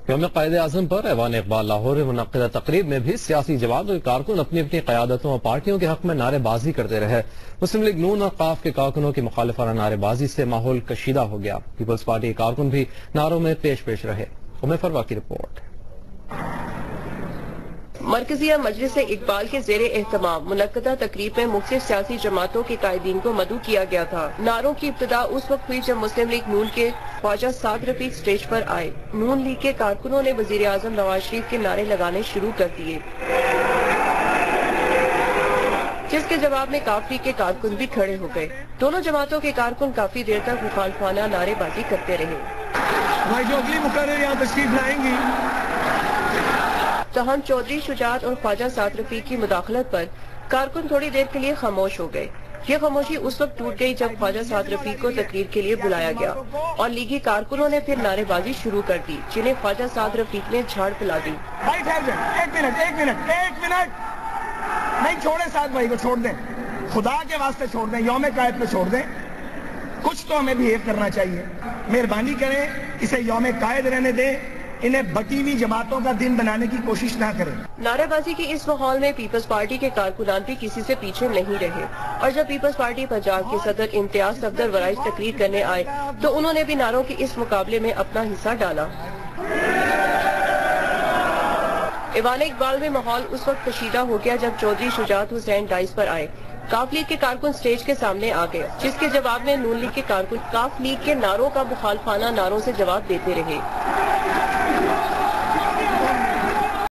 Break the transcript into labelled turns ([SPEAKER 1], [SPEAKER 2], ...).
[SPEAKER 1] یوم قائد اعظم پر ایوان اقبال لاہور میں منعقدہ تقریب میں بھی سیاسی جماعتوں کے کارکن اپنی اپنی قیادتوں اور پارٹیوں کے حق میں نعرے بازی کرتے رہے۔ مسلم لیگ نون اور قاف کے کارکنوں کی مخالفانہ نعرے بازی سے ماحول کشیدہ ہو گیا۔ پیپلز پارٹی کے کارکن بھی نعروں میں پیش رہے۔ فروا کی رپورٹ۔
[SPEAKER 2] مرکزیہ مجلس اقبال کے زیر اہتمام منعقدہ تقریب میں مختلف سیاسی جماعتوں کے قائدین کو مدعو کیا گیا تھا۔ نعروں کی ابتدا اس وقت ہوئی جب مسلم لیگ نون کے خواجہ سعد رفیق سٹیج پر آئے۔ نون لیگ کے کارکنوں نے وزیر اعظم نواز شریف کے نعرے لگانے شروع کر دیے، جس کے جواب میں قاف لیگ کے کارکن بھی کھڑے ہو گئے۔ دونوں جماعتوں کے کارکن کافی دیر تک مخالفانہ نعرے بازی کرتے رہے۔
[SPEAKER 3] بھائی جو اگلی مقرر یہاں تشریف لائیں گی۔
[SPEAKER 2] تاہم چودھری شجاعت اور خواجہ سعد رفیق کی مداخلت پر کارکن تھوڑی دیر کے لیے خاموش ہو گئے۔ یہ خاموشی اس وقت ٹوٹ گئی جب خواجہ سعد رفیق کو تقریر کے لیے بلایا گیا اور لیگی کارکنوں نے پھر نعرے بازی شروع کر دی، جنہیں خواجہ سعد رفیق نے جھاڑ پلا دی۔
[SPEAKER 3] ایک منٹ نہیں چھوڑیں، سعد بھائی کو چھوڑ دیں، خدا کے واسطے چھوڑ دیں، یوم قائد پہ چھوڑ دیں۔ کچھ تو ہمیں بہیو کرنا چاہیے، مہربانی کریں اسے یوم قائد رہنے دیں، انہیں بٹی ہوئی جماعتوں کا دن بنانے کی کوشش نہ کریں۔
[SPEAKER 2] نعرے بازی کی اس ماحول میں پیپلز پارٹی کے کارکنان بھی کسی سے پیچھے نہیں رہے، اور جب پیپلز پارٹی پنجاب کے صدر امتیاز صفدر ورائش تقریر کرنے آئے تو انہوں نے بھی نعروں کے اس مقابلے میں اپنا حصہ ڈالا۔ ایوان اقبال میں ماحول اس وقت کشیدہ ہو گیا جب چودھری شجاعت حسین ڈائز پر آئے۔ قاف لیگ کے کارکن سٹیج کے سامنے آ گئے، جس کے جواب میں نون لیگ کے کارکن قاف لیگ کے نعروں کا مخالفانہ نعروں سے جواب دیتے رہے۔